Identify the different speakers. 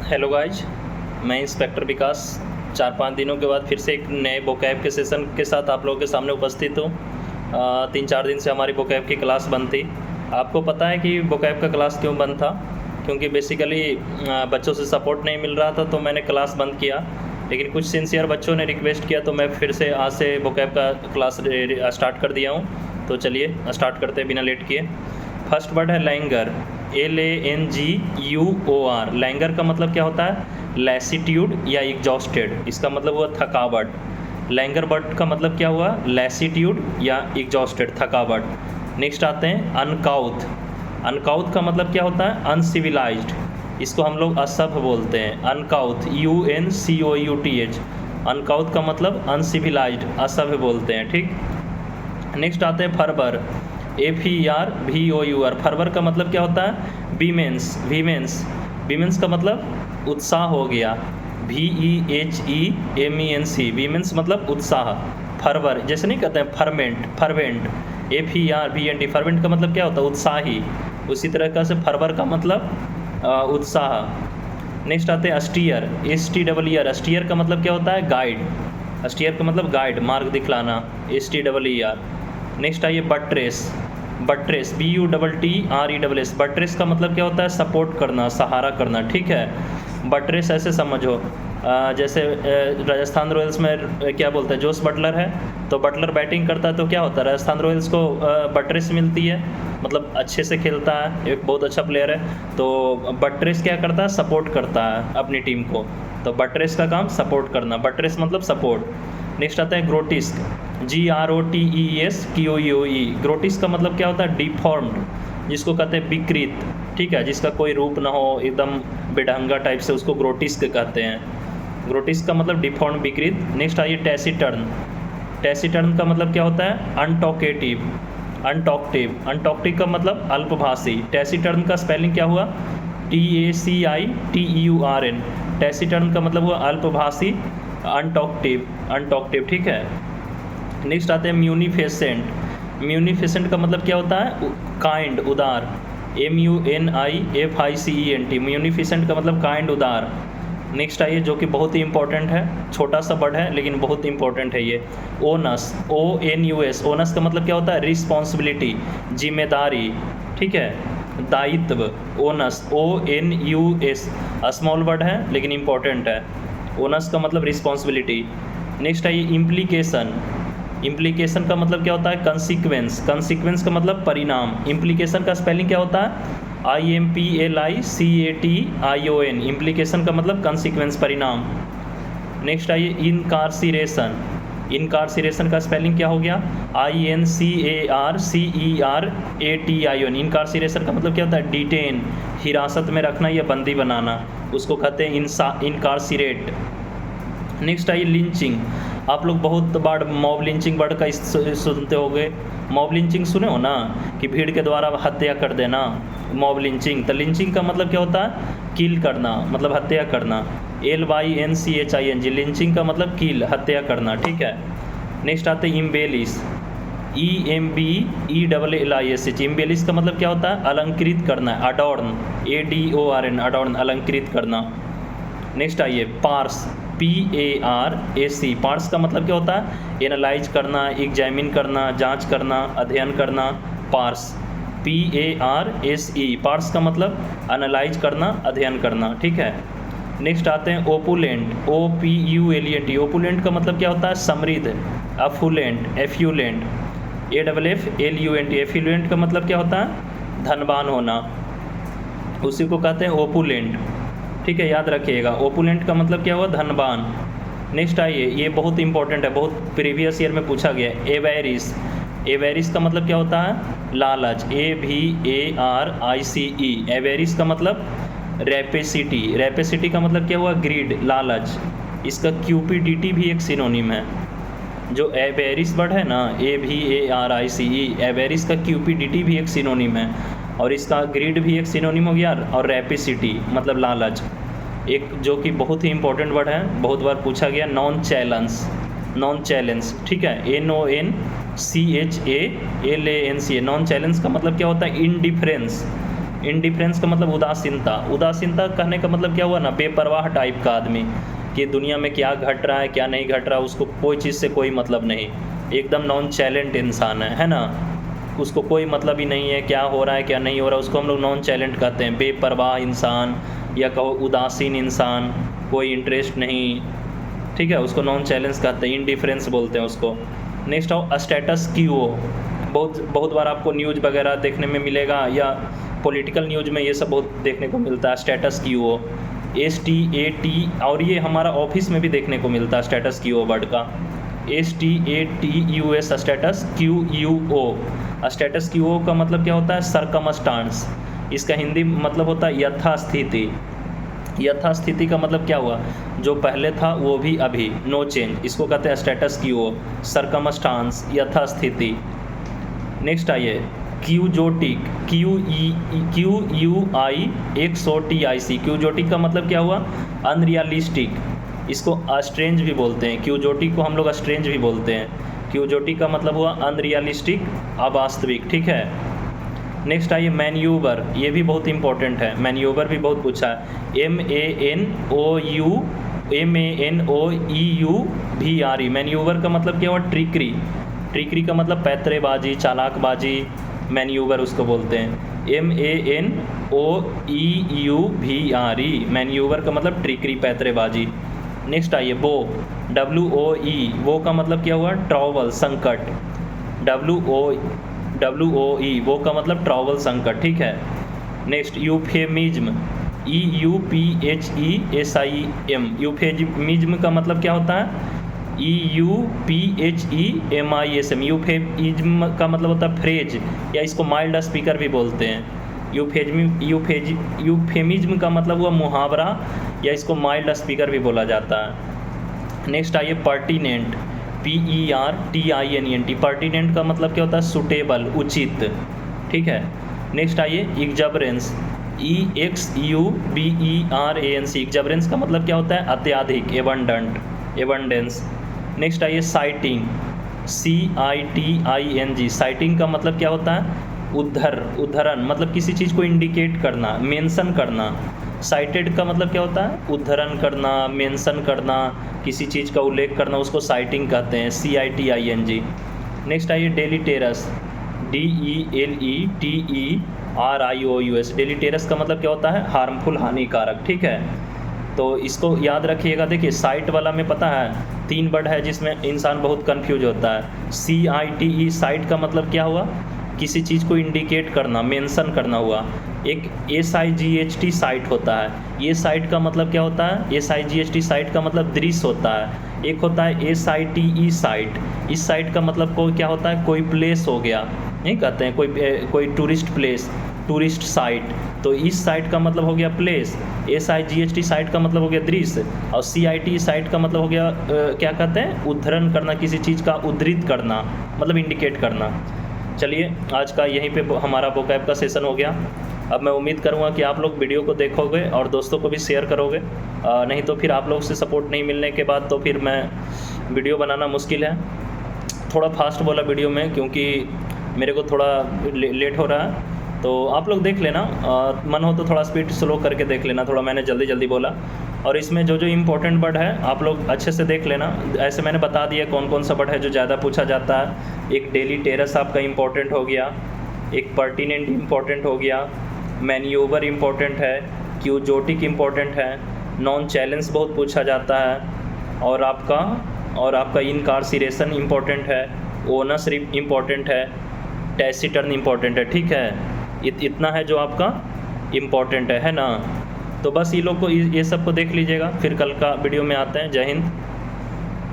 Speaker 1: Hello guys, मैं inspector विकास 4-5 दिनों के बाद फिर से एक नए वोकैब के सेशन के साथ आप लोगों के सामने उपस्थित हूँ। 3-4 दिन से हमारी वोकैब की क्लास बंद थी। आपको पता है कि वोकैब का क्लास क्यों बंद था? क्योंकि बेसिकली बच्चों से सपोर्ट नहीं मिल रहा था, तो मैंने क्लास बंद किया। लेकिन कुछ सिंसियर बच्चों ने रिक्वेस्ट किया, तो मैं फिर से आज से वोकैब का क्लास स्टार्ट कर दिया हूँ। तो चलिए स्टार्ट करते हैं बिना लेट किए। फर्स्ट वर्ड है लैंगर, LANGUOR। लैंगर का मतलब क्या होता है? लैसीट्यूड या एग्जॉस्टेड, इसका मतलब हुआ थकावट। लैंगर वर्ड का मतलब क्या हुआ? लैसीट्यूड या एग्जॉस्टेड, थकावट। नेक्स्ट आते हैं अनकाउथ। अनकाउथ का मतलब क्या होता है? अनसिविलाइज्ड, इसको हम लोग असभ्य बोलते हैं। अनकाउथ, UNCOUTH। अनकाउथ का मतलब अनसिविलाइज्ड, असभ्य बोलते हैं। ठीक। नेक्स्ट आते हैं फरवर, FERVOUR। फरवर का मतलब क्या होता है? वीमेंस। वीमेंस का मतलब उत्साह हो गया, VEHEMENC। वीमेंस मतलब उत्साह। फरवर जैसे नहीं कहते हैं फर्मेंट, FERVENT। फर्मेंट का मतलब क्या होता है? उत्साही। उसी तरह से फरवर का मतलब उत्साह। नेक्स्ट आते हैं अस्टियर, STEER। अस्टियर का मतलब क्या होता है? गाइड। अस्टियर का मतलब गाइड, मार्ग दिखलाना, STEER। नेक्स्ट आइए बट्रेस। Buttress, BUTTRESS। बट्रेस का मतलब क्या होता है? सपोर्ट करना, सहारा करना। ठीक है। बट्रेस ऐसे समझो, जैसे राजस्थान रॉयल्स में क्या बोलते हैं? जोस बटलर है, तो बटलर बैटिंग करता है तो क्या होता है? राजस्थान रॉयल्स को बट्रेस मिलती है, मतलब अच्छे से खेलता है, एक बहुत अच्छा प्लेयर है। तो बट्रेस क्या करता है? सपोर्ट करता है अपनी टीम को। तो बट्रेस का काम सपोर्ट करना, बट्रेस मतलब सपोर्ट। नेक्स्ट आता है ग्रोटिस्क, GROTESQUE। ग्रोटिस्क का मतलब क्या होता है? डिफॉर्म्ड, जिसको कहते हैं विकृत। ठीक है, जिसका कोई रूप ना हो, एकदम बेढंगा टाइप से, उसको ग्रोटिस्क कहते हैं। ग्रोटिस्क का मतलब डिफॉर्म, विकृत। नेक्स्ट आइए टैसीटर्न। टैसीटर्न का मतलब क्या होता है? अनटॉकेटिव, अनटॉक्टिव का मतलब अल्पभाषी। टैसीटर्न का स्पेलिंग क्या हुआ? TACITURN। टैसीटर्न का मतलब हुआ अल्पभाषी, अनटॉक्टिव। ठीक है। नेक्स्ट आते हैं म्यूनिफिसेंट। म्यूनिफिसेंट का मतलब क्या होता है? काइंड, उदार, MUNIFICENT। म्यूनिफिसेंट का मतलब काइंड, उदार। नेक्स्ट आइए जो कि बहुत ही इंपॉर्टेंट है, छोटा सा वर्ड है लेकिन बहुत इंपॉर्टेंट है ये, ओनस, ONUS। ओनस का मतलब क्या होता है? रिस्पॉन्सिबिलिटी, जिम्मेदारी। ठीक है, दायित्व। Onus, ONUS। स्मॉल वर्ड है लेकिन इंपॉर्टेंट है। ओनस का मतलब रिस्पॉन्सिबिलिटी। नेक्स्ट आइए इम्प्लीकेशन। इम्प्लीकेशन का मतलब क्या होता है? कंसिक्वेंस। कंसिक्वेंस का मतलब परिणाम। इम्प्लीकेशन का स्पेलिंग क्या होता है? IMPLICATION। इम्प्लीकेशन का मतलब कंसिक्वेंस, परिणाम। नेक्स्ट आइए इनकार्सिरेशन। इनकार्सिरेशन का स्पेलिंग क्या हो गया? INCARCERATION। इनकार्सिरेशन का मतलब क्या होता है? डिटेन, हिरासत में रखना या बंदी बनाना, उसको कहते हैं इनकार्सिरेट। नेक्स्ट आइए लिंचिंग। आप लोग बहुत बार मॉब लिंचिंग वर्ड का सुनते होंगे। मॉब लिंचिंग सुने हो ना, कि भीड़ के द्वारा हत्या कर देना, मॉब लिंचिंग। तो लिंचिंग का मतलब क्या होता है? किल करना, मतलब हत्या करना, LYNCHING। लिंचिंग का मतलब किल, हत्या करना। ठीक है। नेक्स्ट आते हैं इम्बेलिश, EMBELLISH। इम्बेलिश का मतलब क्या होता है? अलंकृत करना, अडॉर्न, ADORN, अडॉर्न, अलंकृत करना। नेक्स्ट आइए पार्स, PARAC। पार्स का मतलब क्या होता है? एनालाइज करना, एग्जामिन करना, जांच करना, अध्ययन करना, पार्स, PARSE। पार्स का मतलब एनालाइज करना, अध्ययन करना। ठीक है। नेक्स्ट आते हैं ओपुलेंट, OPULENT। ओपुलेंट का मतलब क्या होता है? समृद्ध, अफुलेंट, एफ्यूलेंट, AFFLUNT। एफ्यूलेंट का मतलब क्या होता है? धनवान होना, उसी को कहते हैं ओपुलेंट। ठीक है, याद रखिएगा, ओपुलेंट का मतलब क्या हुआ? धनवान। नेक्स्ट आइए, ये बहुत इंपॉर्टेंट है, बहुत प्रीवियस ईयर में पूछा गया है, एवेरिस। एवेरिस का मतलब क्या होता है? लालच, AVARICE। एवेरिस का मतलब रैपेसिटी। रैपेसिटी का मतलब क्या हुआ? ग्रीड, लालच। इसका क्यूपिडिटी भी एक सिनोनिम है। जो एवेरिस वर्ड है ना, AVARICE, एवेरिस का क्यूपिडिटी भी एक सिनोनिम है, और इसका ग्रीड भी एक सिनोनिम हो गया, और रैपिसिटी मतलब लालच। एक जो कि बहुत ही इंपॉर्टेंट वर्ड है, बहुत बार पूछा गया, नॉन चैलेंज। नॉन चैलेंज, ठीक है, NONCHALANCA। नॉन चैलेंज का मतलब क्या होता है? इनडिफरेंस, इंडिफरेंस का मतलब उदासीनता। उदासीनता कहने का मतलब क्या हुआ ना, बेपरवाह टाइप का आदमी, कि दुनिया में क्या घट रहा है क्या नहीं घट रहा उसको कोई चीज़ से कोई मतलब नहीं, एकदम नॉन चैलेंट इंसान है ना, उसको कोई मतलब ही नहीं है क्या हो रहा है क्या नहीं हो रहा, उसको हम लोग नॉन चैलेंट कहते हैं। बेपरवाह इंसान या कहो उदासीन इंसान, कोई इंटरेस्ट नहीं, ठीक है, उसको नॉन चैलेंज कहते हैं, इंडिफरेंस बोलते हैं उसको। नेक्स्ट आओ स्टेटस क्वो। बहुत बार आपको न्यूज़ वगैरह देखने में मिलेगा, या पॉलिटिकल न्यूज़ में ये सब बहुत देखने को मिलता है, स्टेटस क्वो, STAT, और ये हमारा ऑफिस में भी देखने को मिलता है स्टेटस क्वो वर्ड का, STATUS, स्टेटस QUO। स्टेटस क्वो का मतलब क्या होता है, सरकमस्टांस, इसका हिंदी मतलब होता है यथास्थिति। यथास्थिति का मतलब क्या हुआ, जो पहले था वो भी अभी, नो चेंज, इसको कहते हैं स्टेटस क्वो, सरकमस्टांस, यथास्थिति। नेक्स्ट आइए क्यूजोटिक, QUIXOTIC, क्यूजोटिक का मतलब क्या हुआ, अनरियलिस्टिक, इसको अस्ट्रेंज भी बोलते हैं, क्यूजोटिक को हम लोग अस्ट्रेंज भी बोलते हैं। क्यूजोटिक का मतलब हुआ अनरियलिस्टिक, अवास्तविक, ठीक है। नेक्स्ट आइए मैन्यूवर, ये भी बहुत इंपॉर्टेंट है, मैन्यूवर भी बहुत पूछा है, MANOEUVRE, मैन्यूवर का मतलब क्या हुआ, ट्रिकरी। ट्रिकरी का मतलब पैतरेबाजी, चालाकबाजी, मैन्यूवर उसको बोलते हैं, MANOEUVRE, मैन्यूवर का मतलब ट्रिकरी, पैतरेबाजी। नेक्स्ट आइए वो, WOE, वो का मतलब क्या हुआ, ट्रॉवल, संकट, WOE, वो का मतलब ट्रॉवल, संकट, ठीक है। नेक्स्ट यूफेमिज्म, EUPHESIM, यूफेमिज्म का मतलब क्या होता है, EUPHEMISM, यूफेमिज्म का मतलब होता है फ्रेज, या इसको माइल्ड स्पीकर भी बोलते हैं। यूफेमिज्म का मतलब हुआ मुहावरा, या इसको माइल्ड स्पीकर भी बोला जाता है। नेक्स्ट आइए पर्टिनेंट, PERTINENT, पर्टिनेंट का मतलब क्या होता है, सुटेबल, उचित, ठीक है। नेक्स्ट आइए एग्जबरेंस, EXUBERANC, एग्जबरेंस का मतलब क्या होता है, अत्यधिक, एबंडेंट, एबंडेंस। नेक्स्ट आइए साइटिंग, CITING, साइटिंग का मतलब क्या होता है, उद्धरण, मतलब किसी चीज़ को इंडिकेट करना, मेंशन करना। साइटेड का मतलब क्या होता है, उद्धरण करना, मेंशन करना, किसी चीज़ का उल्लेख करना, उसको साइटिंग कहते हैं, CITING। नेक्स्ट आइए डेलीटेरस, DELETERIOUS, डेलीटेरस का मतलब क्या होता है, हार्मफुल, हानिकारक, ठीक है। तो इसको याद रखिएगा। देखिए साइट वाला में पता है 3 वर्ड है जिसमें इंसान बहुत कंफ्यूज होता है। CITE, साइट का मतलब क्या हुआ, किसी चीज़ को इंडिकेट करना, मेंशन करना हुआ। एक SIGHT साइट होता है, ये साइट का मतलब क्या होता है, SIGHT साइट का मतलब दृश्य होता है। एक होता है SITE साइट, इस साइट का मतलब कोई क्या होता है, कोई प्लेस हो गया, नहीं कहते हैं, कोई टूरिस्ट प्लेस, टूरिस्ट साइट, तो इस साइट का मतलब हो गया प्लेस। SIGHT साइट का मतलब हो गया दृश्य, और CITE साइट का मतलब हो गया क्या कहते हैं, उद्धरण करना, किसी चीज़ का उद्धृत करना, मतलब इंडिकेट करना। चलिए आज का यहीं पे हमारा वोकैब का सेशन हो गया। अब मैं उम्मीद करूँगा कि आप लोग वीडियो को देखोगे और दोस्तों को भी शेयर करोगे, नहीं तो फिर आप लोग से सपोर्ट नहीं मिलने के बाद तो फिर मैं वीडियो बनाना मुश्किल है। थोड़ा फास्ट बोला वीडियो में क्योंकि मेरे को थोड़ा लेट हो रहा है, तो आप लोग देख लेना, मन हो तो थोड़ा स्पीड स्लो करके देख लेना, थोड़ा मैंने जल्दी बोला। और इसमें जो इम्पोर्टेंट वर्ड है आप लोग अच्छे से देख लेना। ऐसे मैंने बता दिया कौन कौन सा वर्ड है जो ज़्यादा पूछा जाता है। एक डेलीटेरस आपका इम्पोर्टेंट हो गया, एक पर्टिनेंट इम्पोर्टेंट हो गया, मैन्यूवर इम्पोर्टेंट है, क्यूजोटिक इम्पोर्टेंट है, नॉन चैलेंज बहुत पूछा जाता है, और आपका इनकार्सिरेशन इम्पोर्टेंट है, ओनस इम्पोर्टेंट है, टैसिटर्न इम्पोर्टेंट है, ठीक है। इतना है जो आपका इम्पोर्टेंट है ना। तो बस ये लोग को ये सब को देख लीजिएगा, फिर कल का वीडियो में आते हैं। जय हिंद।